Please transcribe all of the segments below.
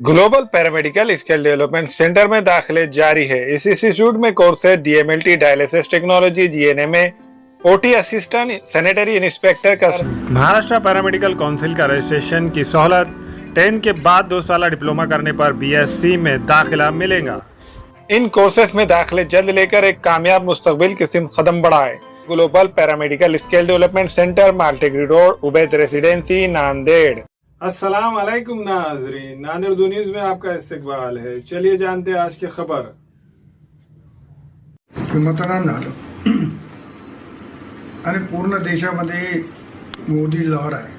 Global paramedical skill development centre में दाखिले जारी है। इस इंस्टीट्यूट में कोर्स है DMLT dialysis technology, GNMA, OT assistant, sanitary inspector का। महाराष्ट्र पैरामेडिकल काउंसिल का रजिस्ट्रेशन की सहूलत 10 के बाद 2 साल डिप्लोमा करने पर BSc में दाखिला मिलेगा। इन कोर्सेज में दाखिले जल्द लेकर एक कामयाब मुस्तकबिल की सिमत कदम बढ़ाए। Global paramedical skill development centre, Maltekdi road, Ubaid residency, Nanded. अस्सलाम वालेकुम नाज़रीन, नांदेड़ दो न्यूज़ में आपका इस्तकबाल है। चलिए जानते हैं आज की खबर। मतदान झालं आणि पूर्ण देशामध्ये मोदी लहर आहे,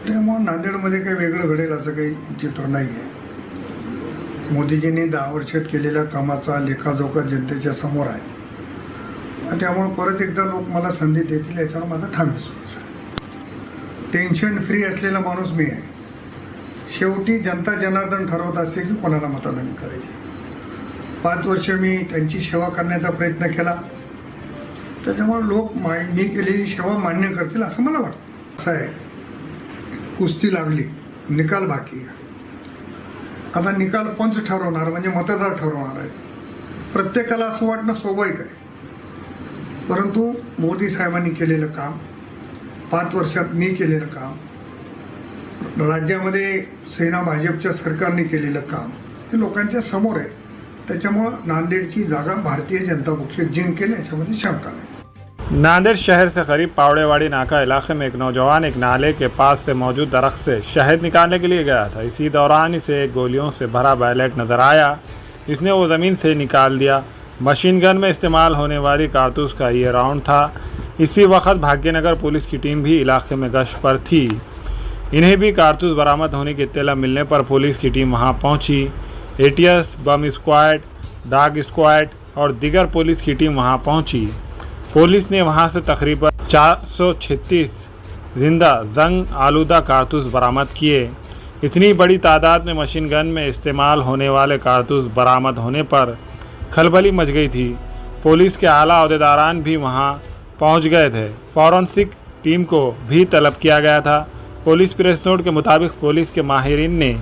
त्यामुळे नांदेडमध्ये काही वेगळं घडेल असं काही चित्र नाही आहे. मोदीजींनी 10 वर्षात केलेल्या कामाचा लेखाजोखा जनतेच्या समोर आहे आणि त्यामुळे परत एकदा लोक मला संधी देतील याच्यावर माझा ठाम विश्वास आहे. टेन्शन फ्री असलेला माणूस मी आहे. शेवटी जनता जनार्दन ठरवत असते की कोणाला मतदान करायचे. 5 वर्ष मी त्यांची सेवा करण्याचा प्रयत्न केला, त्याच्यामुळे लोक मी केलेली सेवा मान्य करतील असं मला वाटतं. असं आहे, कुस्ती लागली, निकाल बाकी आहे. आता निकाल पंच ठरवणार म्हणजे मतदार ठरवणार आहे. प्रत्येकाला असं वाटणं स्वाभाविक आहे, परंतु मोदी साहेबांनी केलेलं काम, 5 वर्षात मी केलेलं काम, राज्यामध्ये सेना भाजपच्या सरकारने केलेलं काम हे लोकांच्या समोर आहे. त्याच्यामुळं नांदेडची जागा भारतीय जनता पक्ष जिंकेल याच्यामध्ये शंका नाही. नांदेड़ शहर से करीब पावड़ेवाड़ी नाका इलाके में एक नौजवान एक नाले के पास से मौजूद दरख्त से शहद निकालने के लिए गया था। इसी दौरान इसे गोलियों से भरा बैलेट नज़र आया। इसने वो ज़मीन से निकाल दिया। मशीन गन में इस्तेमाल होने वाली कारतूस का ये राउंड था। इसी वक्त भाग्यनगर पुलिस की टीम भी इलाके में गश्त पर थी। इन्हें भी कारतूस बरामद होने की इत्तला मिलने पर पुलिस की टीम वहां पहुंची। ATS, बम स्क्वाड, डाग स्क्वाड और दीगर पुलिस की टीम वहां पहुंची। पुलिस ने वहां से तकरीबन 436 जिंदा जंग आलूदा कारतूस बरामद किए। इतनी बड़ी तादाद में मशीन गन में इस्तेमाल होने वाले कारतूस बरामद होने पर खलबली मच गई थी। पुलिस के आला अहदेदारान भी वहां पहुंच गए थे। फॉरेंसिक टीम को भी तलब किया गया था। पुलिस प्रेस नोट के मुताबिक पुलिस के माहिरीन ने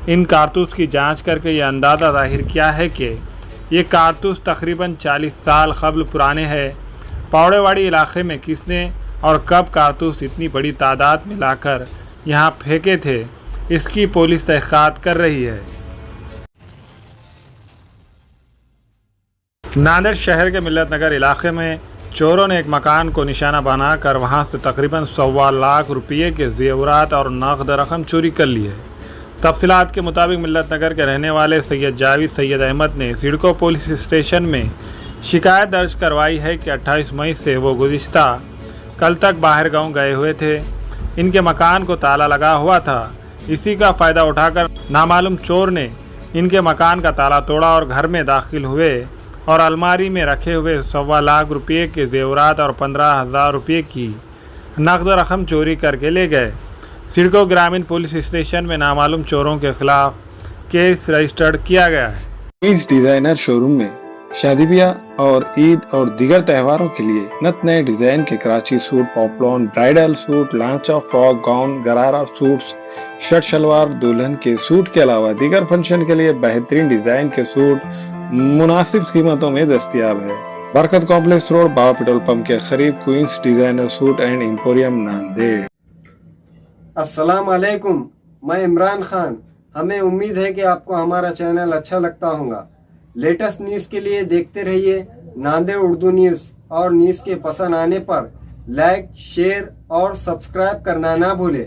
इन कारतूस की जांच करके ये अंदाज़ा जाहिर किया है कि ये कारतूस तकरीबन 40 साल कबल पुराने हैं। पावड़ेवाड़ी इलाके में किसने और कब कारतूस इतनी बड़ी तादाद में लाकर यहाँ फेंके थे, इसकी पुलिस तहक़ीक़ात कर रही है। नांदेड़ शहर के मिल्लत नगर इलाके में चोरों ने एक मकान को निशाना बनाकर वहां से तकरीबन 1.25 लाख रुपये के जेवरात और नकद रकम चोरी कर ली है। तफसीलात के मुताबिक मिल्लत नगर के रहने वाले सैयद जावेद सैयद अहमद ने सिडको पुलिस स्टेशन में शिकायत दर्ज करवाई है कि 28 मई से वो गुज़िश्ता कल तक बाहर गांव गए हुए थे। इनके मकान को ताला लगा हुआ था। इसी का फ़ायदा उठाकर नामालूम चोर ने इनके मकान का ताला तोड़ा और घर में दाखिल हुए और अलमारी में रखे हुए 1.25 लाख रुपये के जेवरात और 15,000 रुपये की नकद रकम चोरी करके ले गए। सिडको ग्रामीण पुलिस स्टेशन में नामालूम चोरों के खिलाफ केस रजिस्टर्ड किया गया है। इस डिजाइनर शोरूम में शादी ब्याह और ईद और दीगर त्योहारों के लिए नत नए डिजाइन के Karachi suit, poplin, bridal suit, लांचा, frock, gown, gharara suits, shirt shalwar, दुल्हन के सूट के अलावा दीगर फंक्शन के लिए बेहतरीन डिजाइन के सूट मुनासिब कीमतों में दस्तयाब है। Barkat complex road, Baba petrol pump के करीब, queens designer suit and emporium, Nanded. अस्सलाम वालेकुम, मैं इमरान खान। हमें उम्मीद है कि आपको हमारा चैनल अच्छा लगता होगा। लेटेस्ट न्यूज़ के लिए देखते रहिए नांदेड़ उर्दू न्यूज़, और न्यूज़ के पसंद आने पर लाइक, शेयर और सब्सक्राइब करना ना भूलें।